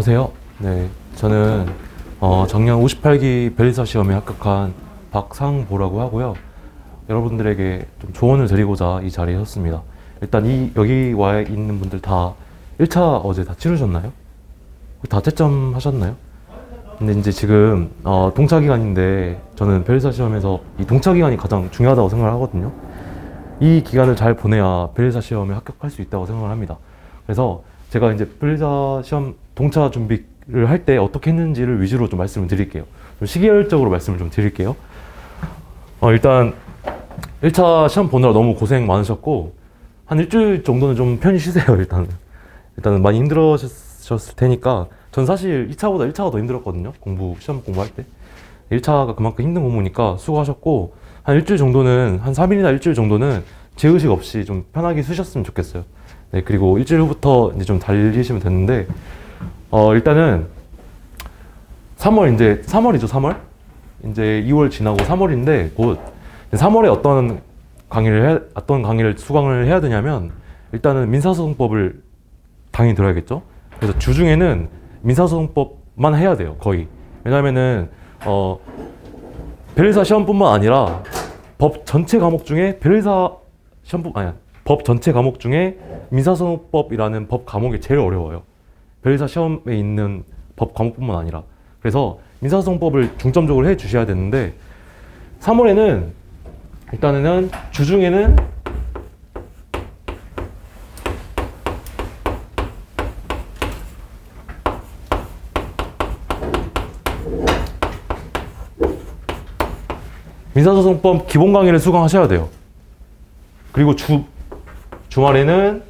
안녕하세요. 네, 저는 작년 58기 변리사 시험에 합격한 박상보라고 하고요. 여러분들에게 좀 조언을 드리고자 이 자리에 섰습니다. 일단 여기 와 있는 분들 다 1차 어제 다 치르셨나요? 다 채점 하셨나요? 근데 이제 지금 동차 기간인데 저는 변리사 시험에서 이 동차 기간이 가장 중요하다고 생각을 하거든요. 이 기간을 잘 보내야 변리사 시험에 합격할 수 있다고 생각을 합니다. 그래서 제가 이제 변리사 시험 동차 준비를 할 때 어떻게 했는지를 위주로 좀 말씀을 드릴게요. 좀 시계열적으로 말씀을 좀 드릴게요. 일단 1차 시험 보느라 너무 고생 많으셨고 한 일주일 정도는 좀 편히 쉬세요. 일단은 많이 힘들으셨을 테니까. 전 사실 2차보다 1차가 더 힘들었거든요. 시험 공부할 때 1차가 그만큼 힘든 공부니까 수고하셨고, 한 일주일 정도는, 한 3일이나 일주일 정도는 제의식 없이 좀 편하게 쉬셨으면 좋겠어요. 네, 그리고 일주일 후부터 이제 좀 달리시면 되는데, 일단은 3월이죠, 3월? 이제 2월 지나고 3월인데, 곧 3월에 어떤 강의를 수강을 해야 되냐면, 일단은 민사소송법을 당연히 들어야겠죠? 그래서 주중에는 민사소송법만 해야 돼요, 거의. 왜냐면은, 변리사 시험뿐만 아니라 법 전체 과목 중에 법 전체 과목 중에 민사소송법이라는 법 과목이 제일 어려워요. 변리사 시험에 있는 법 과목뿐만 아니라. 그래서 민사소송법을 중점적으로 해 주셔야 되는데, 3월에는 일단은 주중에는 민사소송법 기본 강의를 수강하셔야 돼요. 그리고 주말에는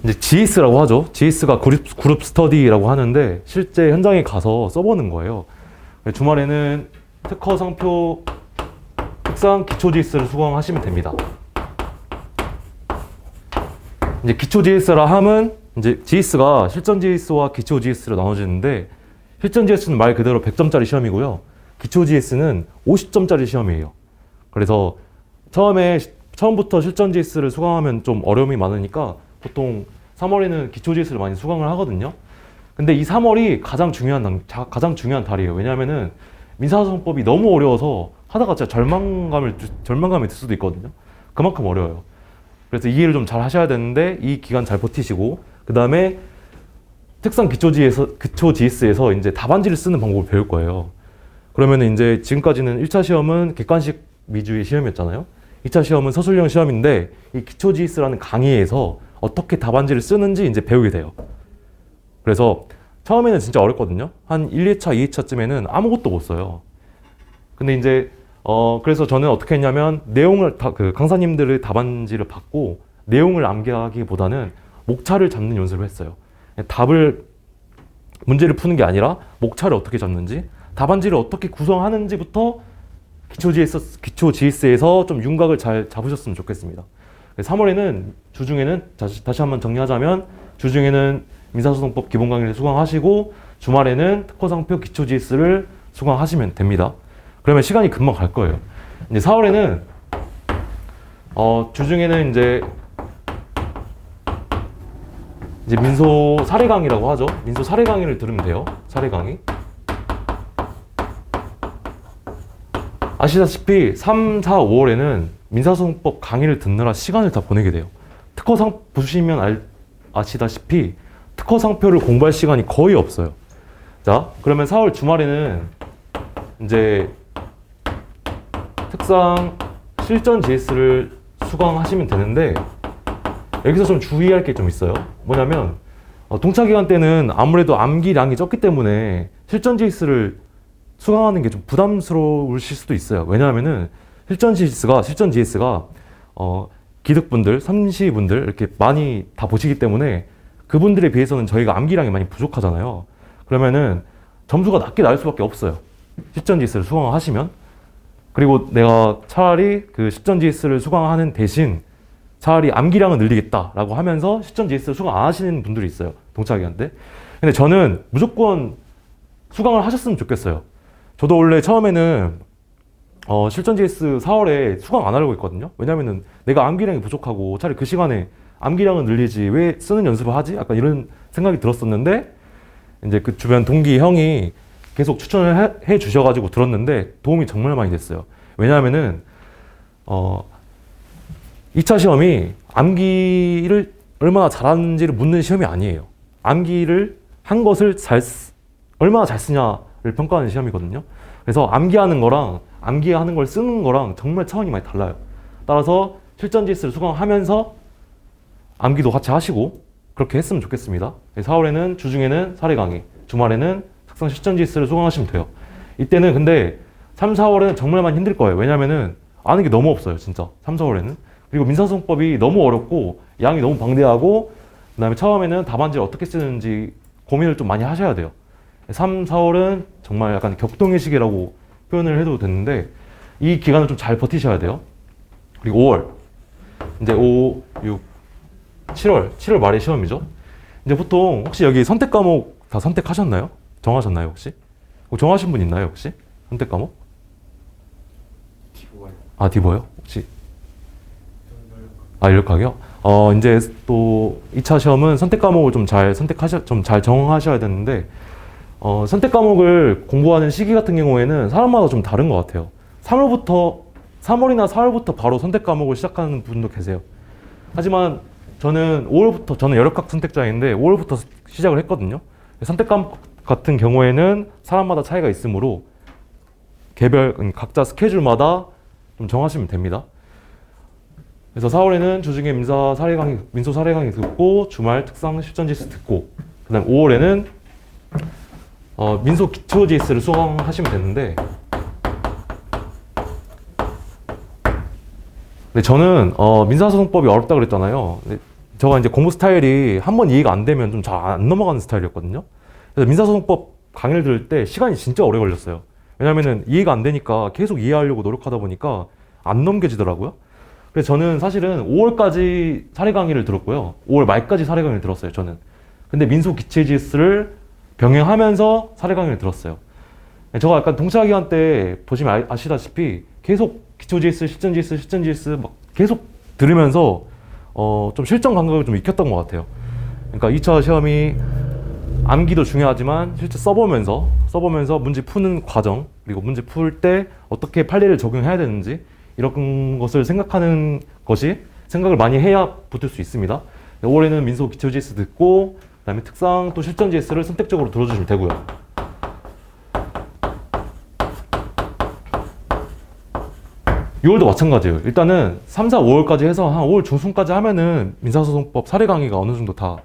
이제 GS라고 하죠. GS가 그룹 스터디라고 하는데 실제 현장에 가서 써보는 거예요. 주말에는 특허 상표 특상 기초 GS를 수강하시면 됩니다. 이제 기초 GS라 함은 이제 GS가 실전 GS와 기초 GS로 나눠지는데, 실전 GS는 말 그대로 100점짜리 시험이고요. 기초 GS는 50점짜리 시험이에요. 그래서 처음부터 실전 GS를 수강하면 좀 어려움이 많으니까 보통 3월에는 기초 GS를 많이 수강을 하거든요. 근데 이 3월이 가장 중요한 달이에요. 왜냐면은 민사소송법이 너무 어려워서 하다가 진짜 절망감이 들 수도 있거든요. 그만큼 어려워요. 그래서 이해를 좀 잘 하셔야 되는데, 이 기간 잘 버티시고, 그 다음에 특상 기초 GS에서 이제 답안지를 쓰는 방법을 배울 거예요. 그러면 이제 지금까지는 1차 시험은 객관식 위주의 시험이었잖아요. 2차 시험은 서술형 시험인데, 이 기초 GS라는 강의에서 어떻게 답안지를 쓰는지 이제 배우게 돼요. 그래서 처음에는 진짜 어렵거든요. 한 1, 2차, 2차쯤에는 아무것도 못 써요. 근데 이제 그래서 저는 어떻게 했냐면, 내용을 강사님들의 답안지를 받고 내용을 암기하기보다는 목차를 잡는 연습을 했어요. 문제를 푸는 게 아니라 목차를 어떻게 잡는지, 답안지를 어떻게 구성하는지부터 기초 GS에서 좀 윤곽을 잘 잡으셨으면 좋겠습니다. 3월에는 주중에는 다시 한번 정리하자면, 주중에는 민사소송법 기본 강의를 수강하시고 주말에는 특허상표 기초 GS를 수강하시면 됩니다. 그러면 시간이 금방 갈 거예요. 이제 4월에는 주중에는 이제 민소 사례 강의라고 하죠. 민소 사례 강의를 들으면 돼요. 사례 강의. 아시다시피 3, 4, 5월에는 민사소송법 강의를 듣느라 시간을 다 보내게 돼요. 보시면 아시다시피 특허상표를 공부할 시간이 거의 없어요. 자, 그러면 4월 주말에는 이제 특상 실전 GS를 수강하시면 되는데, 여기서 좀 주의할 게 좀 있어요. 뭐냐면 동차 기간 때는 아무래도 암기량이 적기 때문에 실전 GS를 수강하는 게 좀 부담스러우실 수도 있어요. 왜냐하면은 실전 GS가 기득분들, 선시분들 이렇게 많이 다 보시기 때문에 그분들에 비해서는 저희가 암기량이 많이 부족하잖아요. 그러면은 점수가 낮게 나올 수밖에 없어요. 실전 GS를 수강하시면. 그리고 내가 차라리 그 실전 GS를 수강하는 대신 차라리 암기량을 늘리겠다라고 하면서 실전 GS를 수강 안 하시는 분들이 있어요. 동차 기간 때. 근데 저는 무조건 수강을 하셨으면 좋겠어요. 저도 원래 처음에는 실전 GS 4월에 수강 안 하려고 했거든요. 왜냐면은 내가 암기량이 부족하고 차라리 그 시간에 암기량은 늘리지 왜 쓰는 연습을 하지? 약간 이런 생각이 들었었는데 이제 그 주변 동기 형이 계속 추천을 해 주셔가지고 들었는데 도움이 정말 많이 됐어요. 왜냐하면은 2차 시험이 암기를 얼마나 잘하는지를 묻는 시험이 아니에요. 암기를 한 것을 얼마나 잘 쓰냐를 평가하는 시험이거든요. 그래서 암기하는 거랑 암기하는 걸 쓰는 거랑 정말 차원이 많이 달라요. 따라서 실전 지스를 수강하면서 암기도 같이 하시고 그렇게 했으면 좋겠습니다. 4월에는 주중에는 사례 강의, 주말에는 특성 실전 지스를 수강하시면 돼요. 이때는 근데 3, 4월에는 정말 많이 힘들 거예요. 왜냐면은 아는 게 너무 없어요, 진짜. 3, 4월에는. 그리고 민사소송법이 너무 어렵고 양이 너무 방대하고 그다음에 처음에는 답안지를 어떻게 쓰는지 고민을 좀 많이 하셔야 돼요. 3, 4월은 정말 약간 격동의 시기라고 표현을 해도 되는데 이 기간을 좀 잘 버티셔야 돼요. 그리고 5월 이제 5, 6, 7월 말에 시험이죠. 이제 보통 혹시 여기 선택 과목 다 선택하셨나요? 정하셨나요 혹시? 정하신 분 있나요 혹시? 선택 과목? 디보요. 아 디보요? 혹시? 아 인력학이요? 이제 또 2차 시험은 선택 과목을 좀 잘 정하셔야 되는데 선택 과목을 공부하는 시기 같은 경우에는 사람마다 좀 다른 것 같아요. 3월이나 4월부터 바로 선택 과목을 시작하는 분도 계세요. 하지만 저는 5월부터, 저는 여력학 선택자인데 5월부터 시작을 했거든요. 선택 과목 같은 경우에는 사람마다 차이가 있으므로 각자 스케줄마다 좀 정하시면 됩니다. 그래서 4월에는 주중에 민소 사례 강의 듣고 주말 특상 실전 지스 듣고 그다음 5월에는 민소 기초 지스를 수강하시면 되는데 근데 저는 민사소송법이 어렵다 그랬잖아요. 근데 제가 이제 공부 스타일이 한번 이해가 안 되면 좀 잘 안 넘어가는 스타일이었거든요. 그래서 민사소송법 강의를 들을 때 시간이 진짜 오래 걸렸어요. 왜냐면은 이해가 안 되니까 계속 이해하려고 노력하다 보니까 안 넘겨지더라고요. 그래서 저는 사실은 5월까지 사례 강의를 들었고요. 5월 말까지 사례 강의를 들었어요, 저는. 근데 민소 기체 지스를 병행하면서 사례 강의를 들었어요. 제가 약간 동차 기간 때 보시면 아시다시피 계속 기초 GS, 실전 GS 막 계속 들으면서 좀 실전 감각을 좀 익혔던 것 같아요. 그러니까 2차 시험이 암기도 중요하지만 실제 써보면서 문제 푸는 과정 그리고 문제 풀 때 어떻게 판례를 적용해야 되는지 이런 것을 생각하는 것이 생각을 많이 해야 붙을 수 있습니다. 5월에는 민소 기초 GS 듣고 그다음에 특상 또 실전 GS를 선택적으로 들어주시면 되고요. 6월도 마찬가지예요. 일단은 3, 4, 5월까지 해서 한 5월 중순까지 하면은 민사소송법 사례 강의가 어느 정도 다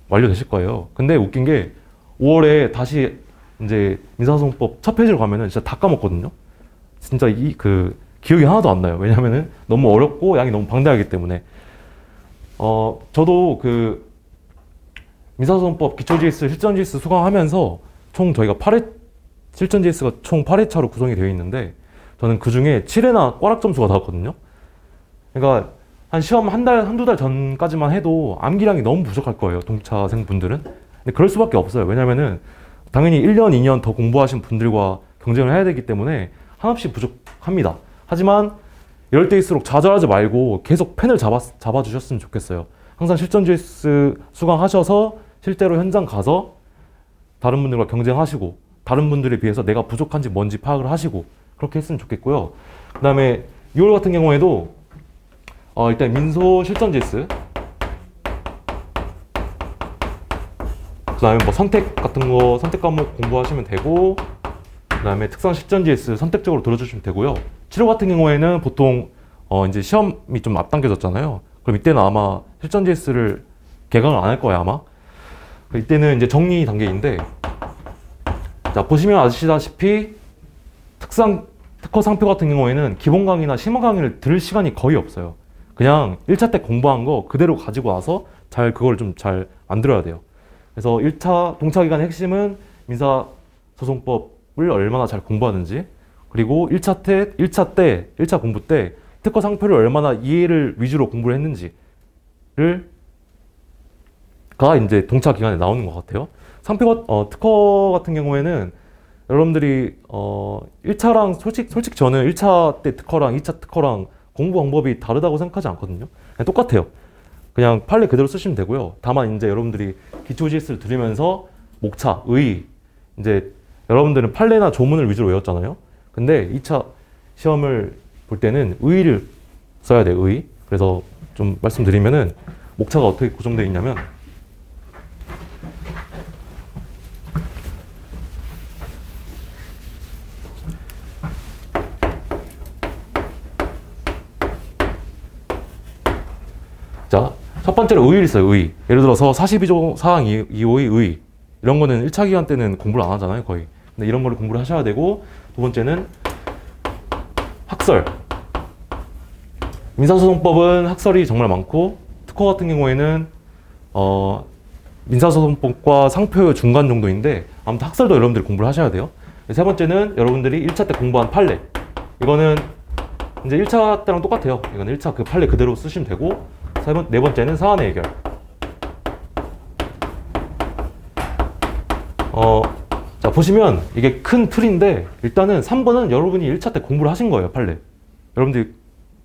완료되실 거예요. 근데 웃긴 게 5월에 다시 이제 민사소송법 첫 페이지로 가면은 진짜 다 까먹거든요. 진짜 기억이 하나도 안 나요. 왜냐면은 너무 어렵고 양이 너무 방대하기 때문에. 저도 민사소송법 기초 GS, 실전 GS 수강하면서 총 저희가 실전 GS가 총 8회차로 구성이 되어 있는데 저는 그 중에 7회나 꽈락 점수가 나왔거든요. 그러니까 한 시험 한두 달 전까지만 해도 암기량이 너무 부족할 거예요, 동차생 분들은. 근데 그럴 수밖에 없어요. 왜냐면은 당연히 1년, 2년 더 공부하신 분들과 경쟁을 해야 되기 때문에 한없이 부족합니다. 하지만 이럴 때일수록 좌절하지 말고 계속 펜을 잡아주셨으면 좋겠어요. 항상 실전 GS 수강하셔서 실제로 현장 가서 다른 분들과 경쟁하시고 다른 분들에 비해서 내가 부족한지 뭔지 파악을 하시고 그렇게 했으면 좋겠고요. 그 다음에 6월 같은 경우에도 일단 민소 실전 GS 그 다음에 뭐 선택 같은 거 선택 과목 공부하시면 되고 그 다음에 특상 실전 GS 선택적으로 들어주시면 되고요. 7월 같은 경우에는 보통 이제 시험이 좀 앞당겨졌잖아요. 그럼 이때는 아마 실전 GS를 개강을 안 할 거예요 아마. 이때는 이제 정리 단계인데 자 보시면 아시다시피 특허 상표 같은 경우에는 기본 강의나 심화 강의를 들을 시간이 거의 없어요. 그냥 1차 때 공부한 거 그대로 가지고 와서 그걸 좀 잘 만들어야 돼요. 그래서 1차 동차 기간의 핵심은 민사소송법을 얼마나 잘 공부하는지 그리고 1차 공부 때 특허 상표를 얼마나 이해를 위주로 공부를 했는지가 이제 동차 기간에 나오는 것 같아요. 특허 같은 경우에는 여러분들이 1차랑 솔직히 저는 1차 때 특허랑 2차 특허랑 공부 방법이 다르다고 생각하지 않거든요. 그냥 똑같아요. 그냥 판례 그대로 쓰시면 되고요. 다만 이제 여러분들이 기초 GS를 들으면서 목차, 의, 이제 여러분들은 판례나 조문을 위주로 외웠잖아요. 근데 2차 시험을 볼 때는 의를 써야 돼요. 의. 그래서 좀 말씀드리면은 목차가 어떻게 구성되어 있냐면 자, 첫 번째로 의의를 써요. 의. 예를 들어서 42조 사항 2호의 의. 이런 거는 1차 기간 때는 공부를 안 하잖아요, 거의. 근데 이런 거를 공부를 하셔야 되고, 두 번째는 학설. 민사소송법은 학설이 정말 많고, 특허 같은 경우에는 민사소송법과 상표 중간 정도인데, 아무튼 학설도 여러분들이 공부를 하셔야 돼요. 세 번째는 여러분들이 1차 때 공부한 판례. 이거는 이제 1차 때랑 똑같아요. 이거는 1차 그 판례 그대로 쓰시면 되고, 네 번째는 사안의 해결. 자, 보시면 이게 큰 틀인데, 일단은 3번은 여러분이 1차 때 공부를 하신 거예요, 판례. 여러분들이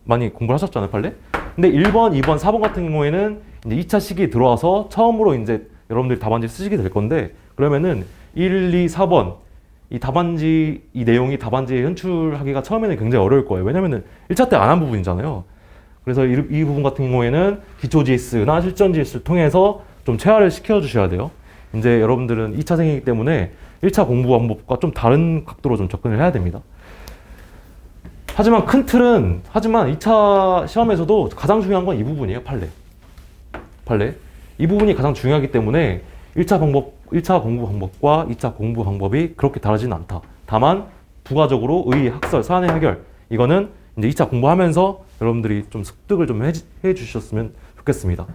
많이 공부를 하셨잖아요, 판례. 근데 1번, 2번, 4번 같은 경우에는 이제 2차 시기에 들어와서 처음으로 이제 여러분들이 답안지 쓰시게 될 건데, 그러면은 1, 2, 4번, 이 내용이 답안지에 현출하기가 처음에는 굉장히 어려울 거예요. 왜냐면은 1차 때 안 한 부분이잖아요. 그래서 이 부분 같은 경우에는 기초 GS나 실전 GS를 통해서 좀 체화를 시켜주셔야 돼요. 이제 여러분들은 2차생이기 때문에 1차 공부 방법과 좀 다른 각도로 좀 접근을 해야 됩니다. 하지만 큰 틀은, 2차 시험에서도 가장 중요한 건 이 부분이에요, 판례. 이 부분이 가장 중요하기 때문에 1차 공부 방법과 2차 공부 방법이 그렇게 다르지는 않다. 다만, 부가적으로 의, 학설, 사안의 해결. 이거는 이제 2차 공부하면서 여러분들이 좀 습득을 좀 해 주셨으면 좋겠습니다.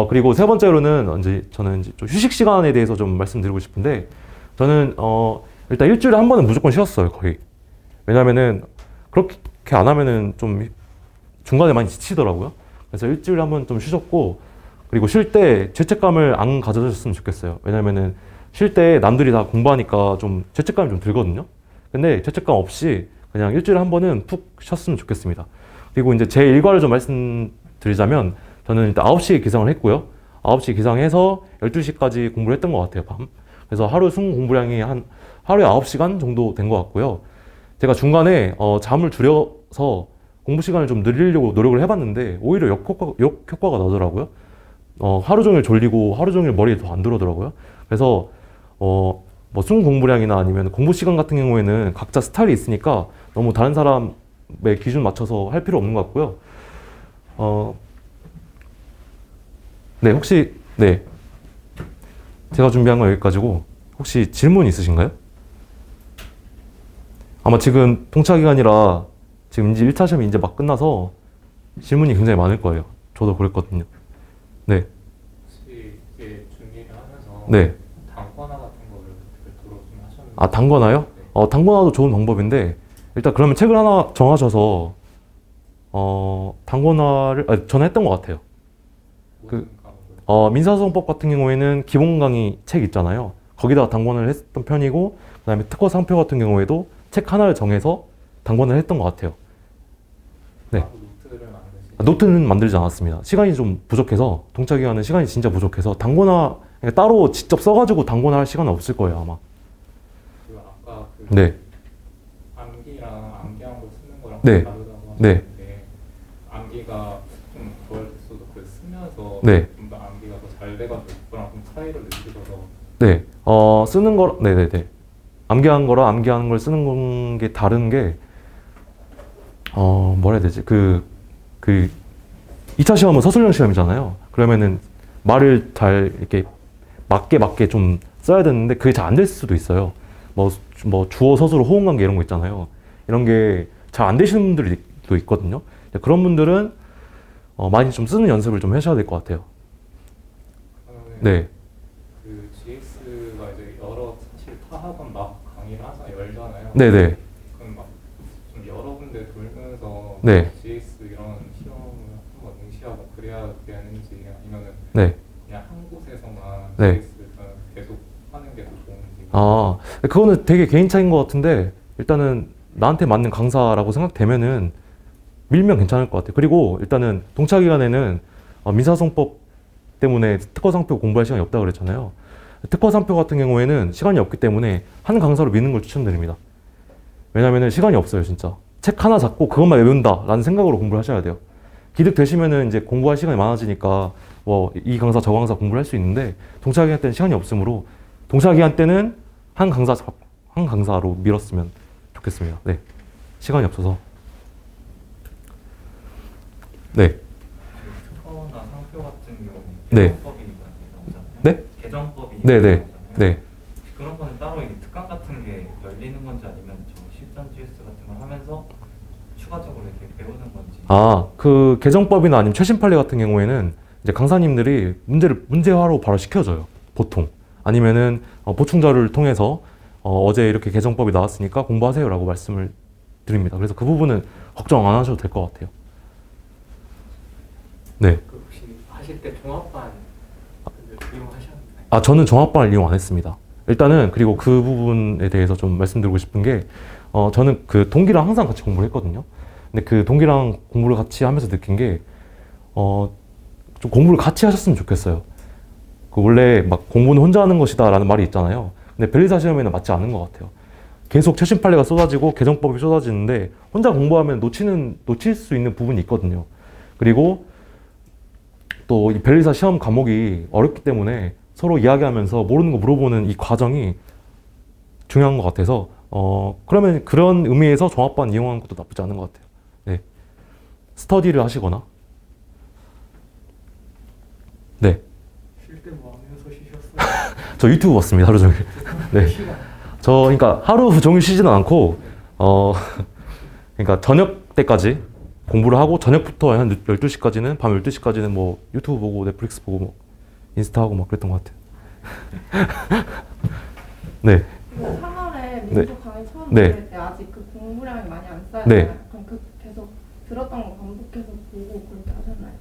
그리고 세 번째로는 저는 좀 휴식 시간에 대해서 좀 말씀드리고 싶은데, 저는 일단 일주일에 한 번은 무조건 쉬었어요, 거의. 왜냐면은 그렇게 안 하면은 좀 중간에 많이 지치더라고요. 그래서 일주일에 한 번 좀 쉬셨고, 그리고 쉴 때 죄책감을 안 가져주셨으면 좋겠어요. 왜냐면은 쉴 때 남들이 다 공부하니까 좀 죄책감이 좀 들거든요. 근데 죄책감 없이 그냥 일주일에 한 번은 푹 쉬었으면 좋겠습니다. 그리고 이제 제 일과를 좀 말씀드리자면, 저는 일단 9시에 기상을 했고요. 9시에 기상해서 12시까지 공부를 했던 것 같아요, 밤. 그래서 하루 순 공부량이 하루에 9시간 정도 된 것 같고요. 제가 중간에 잠을 줄여서 공부 시간을 좀 늘리려고 노력을 해봤는데, 오히려 역효과가 나더라고요. 하루 종일 졸리고 하루 종일 머리에 더 안 들어오더라고요. 그래서 뭐 순 공부량이나 아니면 공부 시간 같은 경우에는 각자 스타일이 있으니까 너무 다른 사람의 기준 맞춰서 할 필요 없는 것 같고요. 네, 혹시, 네. 제가 준비한 건 여기까지고, 혹시 질문 있으신가요? 아마 지금 통차 기간이라 지금 이제 1차 시험이 이제 막 끝나서 질문이 굉장히 많을 거예요. 저도 그랬거든요. 네. 혹시 이게 준비를 하면서 네. 단권화 같은 거를 별도로 좀 하셨는지? 아, 단권화요? 네. 단권화도 좋은 방법인데, 일단 그러면 책을 하나 정하셔서, 단권화를, 저는 했던 것 같아요. 모든 과목을? 민사소송법 같은 경우에는 기본 강의 책 있잖아요. 거기다가 단권을 했던 편이고, 그 다음에 특허 상표 같은 경우에도 책 하나를 정해서 단권을 했던 것 같아요. 네. 노트를 만드시죠? 노트는 만들지 않았습니다. 시간이 좀 부족해서, 동차 기간은 시간이 진짜 부족해서, 단권화, 따로 직접 써가지고 단권화 할 시간은 없을 거예요, 아마. 그리고 아까 네. 암기랑 암기한 거 쓰는 거랑 네. 다르다고 네. 하셨는데, 암기가 좀 덜 됐어도 그 쓰면서 네. 좀 더 암기가 더 잘 돼가지고 그거랑 좀 차이를 느끼셔서. 네. 쓰는 거, 네네네. 암기한 거랑 암기하는 걸 쓰는 게 다른 게, 뭐라 해야 되지? 2차 시험은 서술형 시험이잖아요. 그러면은 말을 잘 이렇게 맞게 좀 써야 되는데 그게 잘 안 될 수도 있어요. 뭐 주어, 서술, 호응 관계 이런 거 있잖아요. 이런 게 잘 안 되시는 분들도 있거든요. 그런 분들은 많이 좀 쓰는 연습을 좀 하셔야 될 것 같아요. 네. 그 GS가 이제 여러 사실 타학원 막 강의를 항상 열잖아요. 네네. 그럼 막 좀 여러 군데 돌면서 네. GS 이런 시험을 한번 응시하고 그래야 되는지 아니면은 네. 그냥 한 곳에서만 네. GS를 계속 하는 게 더 좋은지. 그거는 되게 개인 차이인 것 같은데, 일단은 나한테 맞는 강사라고 생각되면은 밀면 괜찮을 것 같아요. 그리고 일단은 동차 기간에는 민사소송법 때문에 특허상표 공부할 시간이 없다고 그랬잖아요. 특허상표 같은 경우에는 시간이 없기 때문에 한 강사로 미는 걸 추천드립니다. 왜냐면은 시간이 없어요, 진짜. 책 하나 잡고 그것만 외운다라는 생각으로 공부를 하셔야 돼요. 기득 되시면은 이제 공부할 시간이 많아지니까 뭐 이 강사 저 강사 공부를 할 수 있는데 동차 기간 때는 시간이 없으므로 동차 기간 때는 한 강사로 밀었으면 좋겠습니다. 네, 시간이 없어서. 네, 특허나 상표 같은 경우는 네. 개정법이니까 되잖아요. 네? 개정법이니까 네, 네, 되잖아요. 네. 그런 거는 따로 이게 특강 같은 게 열리는 건지 아니면 저 실전 GS 같은 걸 하면서 추가적으로 이렇게 배우는 건지. 그 개정법이나 아니면 최신 판례 같은 경우에는 이제 강사님들이 문제화로 바로 시켜줘요. 보통. 아니면은 보충 자료를 통해서 어제 이렇게 개정법이 나왔으니까 공부하세요라고 말씀을 드립니다. 그래서 그 부분은 걱정 안 하셔도 될 것 같아요. 네. 그 혹시 하실 때 종합반 이용하셨나요? 저는 종합반을 이용 안 했습니다. 일단은 그리고 그 부분에 대해서 좀 말씀드리고 싶은 게 저는 그 동기랑 항상 같이 공부를 했거든요. 근데 그 동기랑 공부를 같이 하면서 느낀 게 좀 공부를 같이 하셨으면 좋겠어요. 그 원래 막 공부는 혼자 하는 것이다라는 말이 있잖아요. 근데 변리사 시험에는 맞지 않는 것 같아요. 계속 최신 판례가 쏟아지고 개정법이 쏟아지는데 혼자 공부하면 놓칠 수 있는 부분이 있거든요. 그리고 또 이 변리사 시험 과목이 어렵기 때문에 서로 이야기하면서 모르는 거 물어보는 이 과정이 중요한 것 같아서 그러면 그런 의미에서 종합반 이용하는 것도 나쁘지 않은 것 같아요. 네. 스터디를 하시거나. 네. 쉴 때 뭐 하면서 쉬셨어요? 저 유튜브 봤습니다, 하루 종일. 네. 그러니까 하루 종일 쉬지는 않고, 그러니까 저녁 때까지 공부를 하고, 저녁부터 한 12시까지는, 밤 12시까지는 뭐 유튜브 보고, 넷플릭스 보고, 뭐 인스타 하고 막 그랬던 것 같아요. 네. 3월에 민족 강의 처음 네. 들을 때 아직 그 공부량이 많이 안 쌓였나요? 네. 그럼 그 계속 들었던 거 반복해서 보고 그렇게 하셨나요?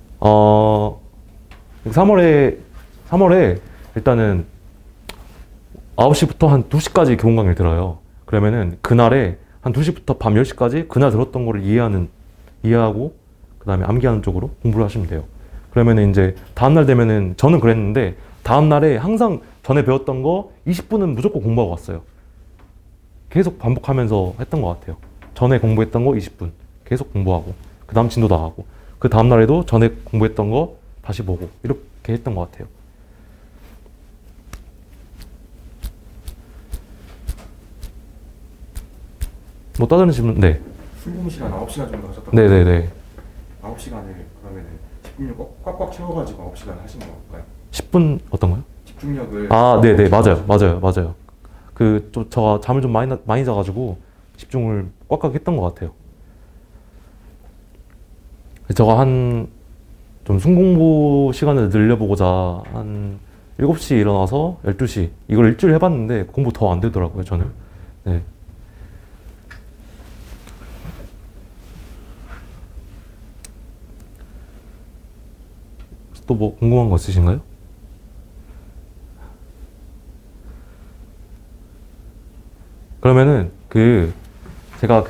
3월에 일단은 9시부터 한 2시까지 교원 강의를 들어요. 그러면은 그날에 한 2시부터 밤 10시까지 그날 들었던 거를 이해하고 그 다음에 암기하는 쪽으로 공부를 하시면 돼요. 그러면은 이제 다음날 되면은 저는 그랬는데 다음날에 항상 전에 배웠던 거 20분은 무조건 공부하고 왔어요. 계속 반복하면서 했던 것 같아요. 전에 공부했던 거 20분 계속 공부하고 그 다음 진도 나가고 그 다음날에도 전에 공부했던 거 다시 보고 이렇게 했던 것 같아요. 뭐 다른 질문? 네. 출근 시간 9시간 정도 하셨다고. 네네네. 9시간을 그러면은 집중력 꽉꽉 채워가지고 9시간 하신 건가요? 10분 어떤 거요? 집중력을. 네네. 맞아요. 제가 잠을 좀 많이 자가지고 집중을 꽉꽉 했던 것 같아요. 제가 좀 순공부 시간을 늘려보고자 한 7시에 일어나서 12시 이걸 일주일 해봤는데 공부 더 안 되더라고요, 저는. 네. 또 뭐 궁금한 거 있으신가요? 그러면은 제가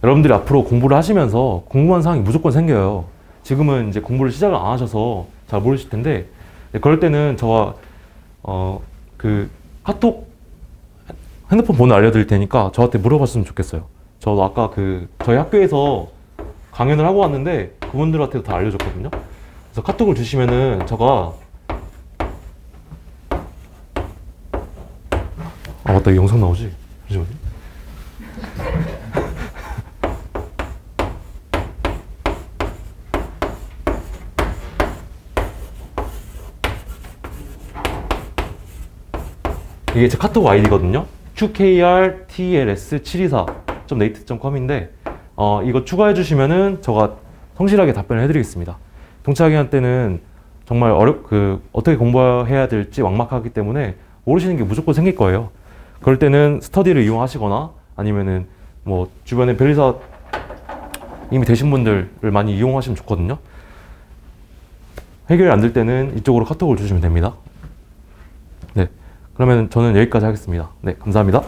여러분들이 앞으로 공부를 하시면서 궁금한 사항이 무조건 생겨요. 지금은 이제 공부를 시작을 안 하셔서 잘 모르실 텐데 그럴 때는 제가 카톡 핸드폰 번호 알려드릴 테니까 저한테 물어봤으면 좋겠어요. 저도 아까 저희 학교에서 강연을 하고 왔는데 그분들한테도 다 알려줬거든요. 그래서 카톡을 주시면은 제가 맞다, 이 영상 나오지? 잠시만요. 이게 제 카톡 아이디거든요. qkrtls724.nate.com인데 이거 추가해 주시면은 제가 성실하게 답변을 해드리겠습니다. 동차 기간 때는 정말 어떻게 공부해야 될지 막막하기 때문에 모르시는 게 무조건 생길 거예요. 그럴 때는 스터디를 이용하시거나 아니면은 뭐 주변에 변리사 이미 되신 분들을 많이 이용하시면 좋거든요. 해결이 안 될 때는 이쪽으로 카톡을 주시면 됩니다. 네. 그러면 저는 여기까지 하겠습니다. 네, 감사합니다.